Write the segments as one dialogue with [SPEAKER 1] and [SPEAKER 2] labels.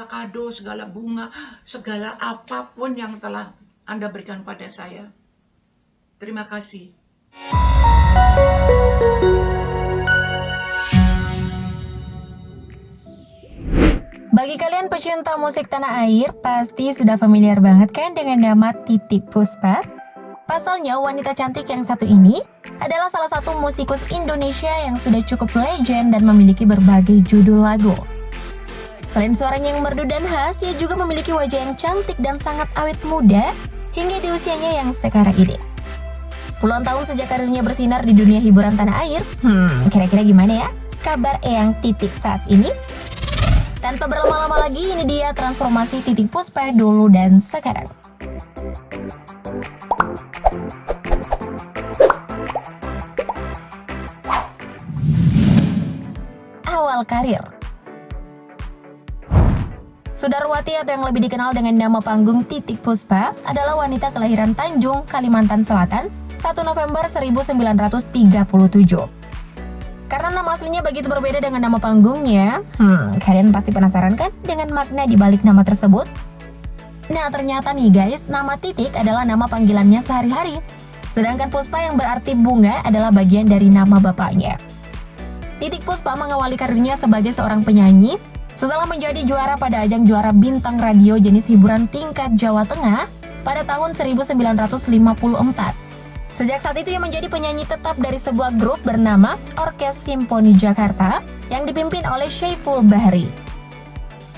[SPEAKER 1] segala kado, segala bunga, segala apapun yang telah Anda berikan pada saya. Terima kasih.
[SPEAKER 2] Bagi kalian pecinta musik tanah air, pasti sudah familiar banget kan dengan nama Titiek Puspa? Pasalnya, wanita cantik yang satu ini adalah salah satu musikus Indonesia yang sudah cukup legend dan memiliki berbagai judul lagu. Selain suaranya yang merdu dan khas, ia juga memiliki wajah yang cantik dan sangat awet muda hingga di usianya yang sekarang ini. Puluhan tahun sejak karirnya bersinar di dunia hiburan tanah air, kira-kira gimana ya kabar Eyang Titiek saat ini? Tanpa berlama-lama lagi, ini dia transformasi Titiek Puspa dulu dan sekarang. Awal karir. Sudarwati atau yang lebih dikenal dengan nama panggung Titiek Puspa adalah wanita kelahiran Tanjung, Kalimantan Selatan, 1 November 1937. Karena nama aslinya begitu berbeda dengan nama panggungnya, kalian pasti penasaran kan dengan makna di balik nama tersebut? Nah, ternyata nih guys, nama Titiek adalah nama panggilannya sehari-hari. Sedangkan Puspa yang berarti bunga adalah bagian dari nama bapaknya. Titiek Puspa mengawali karirnya sebagai seorang penyanyi setelah menjadi juara pada ajang juara bintang radio jenis hiburan tingkat Jawa Tengah pada tahun 1954. Sejak saat itu ia menjadi penyanyi tetap dari sebuah grup bernama Orkes Simponi Jakarta yang dipimpin oleh Syaiful Bahri.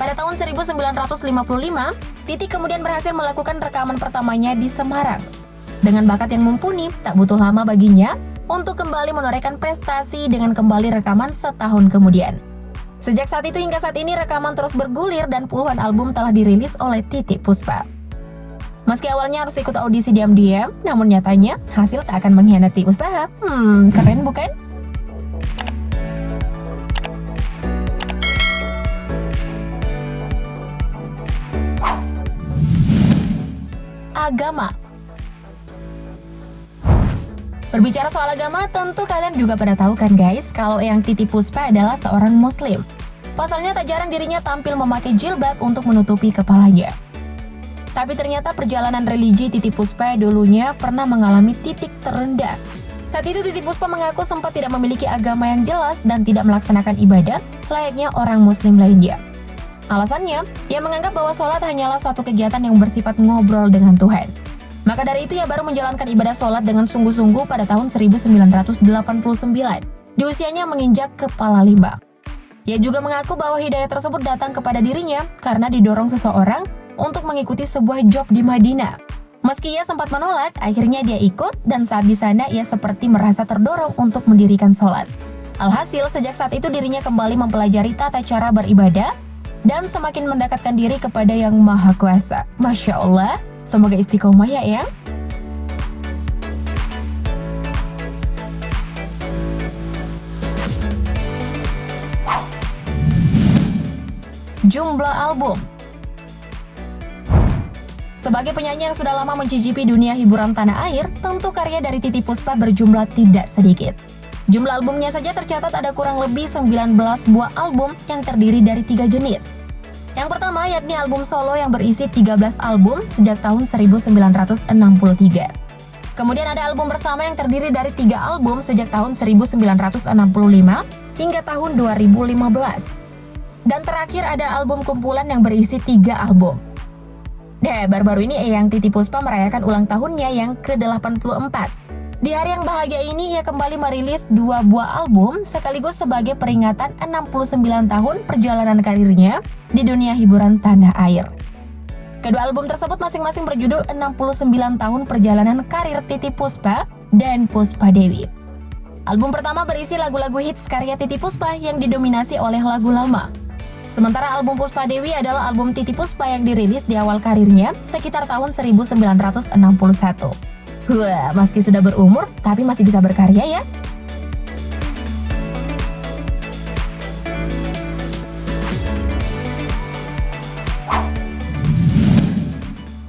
[SPEAKER 2] Pada tahun 1955, Titiek kemudian berhasil melakukan rekaman pertamanya di Semarang. Dengan bakat yang mumpuni, tak butuh lama baginya untuk kembali menorehkan prestasi dengan kembali rekaman setahun kemudian. Sejak saat itu hingga saat ini rekaman terus bergulir dan puluhan album telah dirilis oleh Titiek Puspa. Meski awalnya harus ikut audisi diam-diam, namun nyatanya hasil tak akan mengkhianati usaha. Keren bukan? Agama. Berbicara soal agama, tentu kalian juga pada tahu kan guys, kalau Eyang Titiek Puspa adalah seorang muslim. Pasalnya tak jarang dirinya tampil memakai jilbab untuk menutupi kepalanya. Tapi ternyata perjalanan religi Titiek Puspa dulunya pernah mengalami titik terendah. Saat itu Titiek Puspa mengaku sempat tidak memiliki agama yang jelas dan tidak melaksanakan ibadah layaknya orang muslim lainnya. Alasannya, ia menganggap bahwa sholat hanyalah suatu kegiatan yang bersifat ngobrol dengan Tuhan. Maka dari itu ia baru menjalankan ibadah sholat dengan sungguh-sungguh pada tahun 1989. Di usianya menginjak kepala 5. Ia juga mengaku bahwa hidayah tersebut datang kepada dirinya karena didorong seseorang untuk mengikuti sebuah job di Madinah. Meski ia sempat menolak, akhirnya dia ikut dan saat di sana ia seperti merasa terdorong untuk mendirikan sholat. Alhasil, sejak saat itu dirinya kembali mempelajari tata cara beribadah dan semakin mendekatkan diri kepada Yang Maha Kuasa. Masya Allah, semoga istiqomah ya Eyang. Jumlah album. Sebagai penyanyi yang sudah lama mencicipi dunia hiburan tanah air, tentu karya dari Titiek Puspa berjumlah tidak sedikit. Jumlah albumnya saja tercatat ada kurang lebih 19 buah album yang terdiri dari 3 jenis. Yang pertama yakni album solo yang berisi 13 album sejak tahun 1963. Kemudian ada album bersama yang terdiri dari 3 album sejak tahun 1965 hingga tahun 2015. Dan terakhir ada album kumpulan yang berisi 3 album. Nah, baru-baru ini Eyang Titiek Puspa merayakan ulang tahunnya yang ke-84. Di hari yang bahagia ini, ia kembali merilis 2 buah album sekaligus sebagai peringatan 69 tahun perjalanan karirnya di dunia hiburan tanah air. Kedua album tersebut masing-masing berjudul 69 tahun perjalanan karir Titiek Puspa dan Puspa Dewi. Album pertama berisi lagu-lagu hits karya Titiek Puspa yang didominasi oleh lagu lama. Sementara album Puspa Dewi adalah album Titiek Puspa yang dirilis di awal karirnya sekitar tahun 1961. Wah, meski sudah berumur, tapi masih bisa berkarya ya.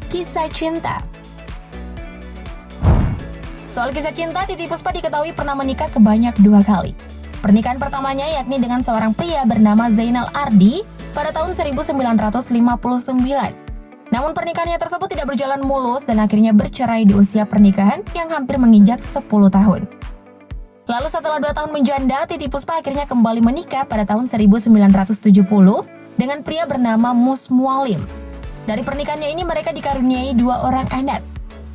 [SPEAKER 2] Kisah cinta. Soal kisah cinta, Titiek Puspa diketahui pernah menikah sebanyak 2 kali. Pernikahan pertamanya yakni dengan seorang pria bernama Zainal Ardi pada tahun 1959. Namun pernikahannya tersebut tidak berjalan mulus dan akhirnya bercerai di usia pernikahan yang hampir menginjak 10 tahun. Lalu setelah 2 tahun menjanda, Titiek Puspa akhirnya kembali menikah pada tahun 1970 dengan pria bernama Mus Mualim. Dari pernikahannya ini mereka dikaruniai 2 orang anak.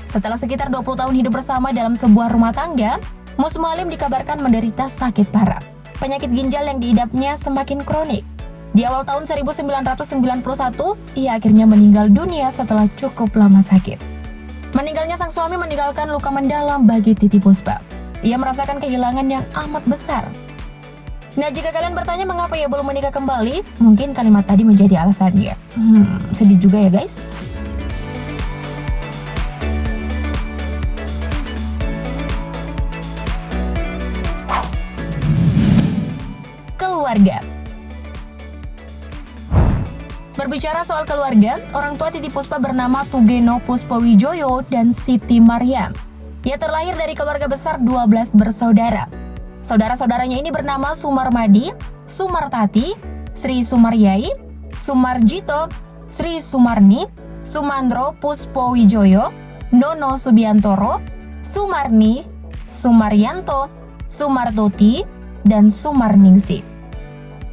[SPEAKER 2] Setelah sekitar 20 tahun hidup bersama dalam sebuah rumah tangga, Mus Mualim dikabarkan menderita sakit parah. Penyakit ginjal yang diidapnya semakin kronik. Di awal tahun 1991, ia akhirnya meninggal dunia setelah cukup lama sakit. Meninggalnya sang suami meninggalkan luka mendalam bagi Titiek Puspa. Ia merasakan kehilangan yang amat besar. Nah, jika kalian bertanya mengapa ia belum menikah kembali, mungkin kalimat tadi menjadi alasannya. Sedih juga ya guys. Keluarga. Berbicara soal keluarga, orang tua Titiek Puspa bernama Tugeno Puspowijoyo dan Siti Maryam. Ia terlahir dari keluarga besar 12 bersaudara. Saudara-saudaranya ini bernama Sumarmadi, Sumartati, Sri Sumaryai, Sumarjito, Sri Sumarni, Sumandro Puspowijoyo, Nono Subiantoro, Sumarni, Sumaryanto, Sumartoti, dan Sumarningsi.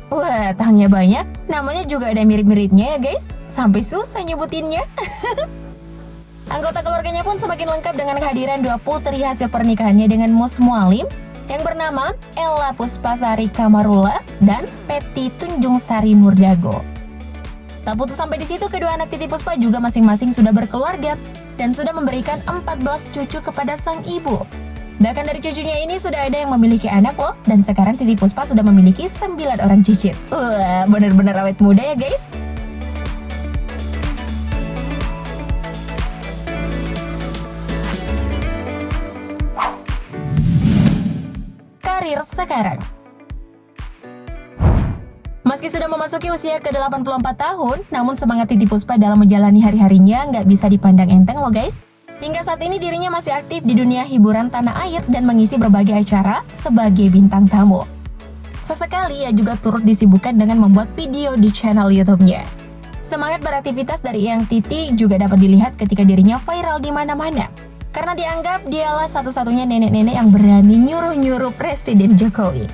[SPEAKER 2] Wah, tangnya banyak, namanya juga ada mirip-miripnya ya guys, sampai susah nyebutinnya. Anggota keluarganya pun semakin lengkap dengan kehadiran 2 putri hasil pernikahannya dengan Mus Mualim yang bernama Ella Puspasari Kamarula dan Peti Tunjung Sari Murdago. Tak putus sampai di situ, kedua anak Titiek Puspa juga masing-masing sudah berkeluarga dan sudah memberikan 14 cucu kepada sang ibu. Bahkan dari cucunya ini sudah ada yang memiliki anak loh, dan sekarang Titiek Puspa sudah memiliki 9 orang cicit. Wah, benar-benar awet muda ya guys. Karir sekarang. Meski sudah memasuki usia ke-84 tahun, namun semangat Titiek Puspa dalam menjalani hari-harinya nggak bisa dipandang enteng loh guys. Hingga saat ini dirinya masih aktif di dunia hiburan tanah air dan mengisi berbagai acara sebagai bintang tamu. Sesekali ia juga turut disibukkan dengan membuat video di channel YouTube-nya. Semangat beraktivitas dari Eyang Titi juga dapat dilihat ketika dirinya viral di mana-mana. Karena dianggap dialah satu-satunya nenek-nenek yang berani nyuruh-nyuruh Presiden Jokowi.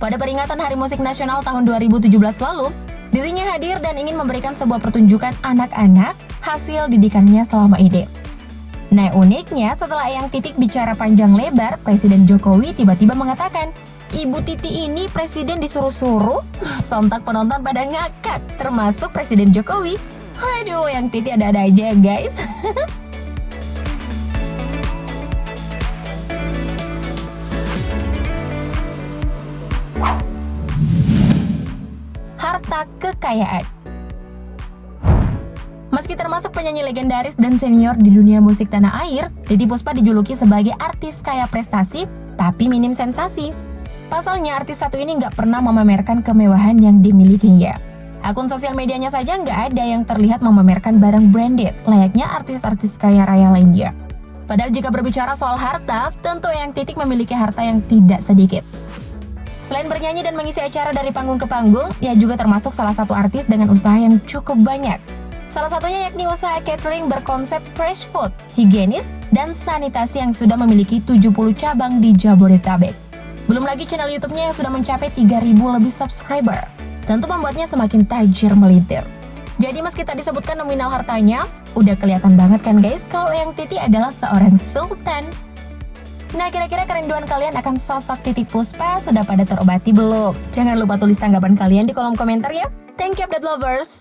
[SPEAKER 2] Pada peringatan Hari Musik Nasional tahun 2017 lalu, dirinya hadir dan ingin memberikan sebuah pertunjukan anak-anak hasil didikannya selama ID. Nah, uniknya setelah Eyang Titiek bicara panjang lebar, Presiden Jokowi tiba-tiba mengatakan, "Ibu Titi ini presiden disuruh-suruh?" Sontak penonton pada ngakak, termasuk Presiden Jokowi. Waduh, Eyang Titi ada-ada aja ya guys. Harta kekayaan. Meski termasuk penyanyi legendaris dan senior di dunia musik tanah air, Titiek Puspa dijuluki sebagai artis kaya prestasi, tapi minim sensasi. Pasalnya, artis satu ini nggak pernah memamerkan kemewahan yang dimilikinya. Akun sosial medianya saja nggak ada yang terlihat memamerkan barang branded, layaknya artis-artis kaya raya lainnya. Padahal jika berbicara soal harta, tentu Eyang Titiek memiliki harta yang tidak sedikit. Selain bernyanyi dan mengisi acara dari panggung ke panggung, ia juga termasuk salah satu artis dengan usaha yang cukup banyak. Salah satunya yakni usaha catering berkonsep fresh food, higienis, dan sanitasi yang sudah memiliki 70 cabang di Jabodetabek. Belum lagi channel YouTube-nya yang sudah mencapai 3.000 lebih subscriber. Tentu membuatnya semakin tajir melintir. Jadi meski tak disebutkan nominal hartanya, udah kelihatan banget kan guys kalau Eyang Titi adalah seorang sultan. Nah, kira-kira kerinduan kalian akan sosok Titiek Puspa sudah pada terobati belum? Jangan lupa tulis tanggapan kalian di kolom komentar ya. Thank you update lovers!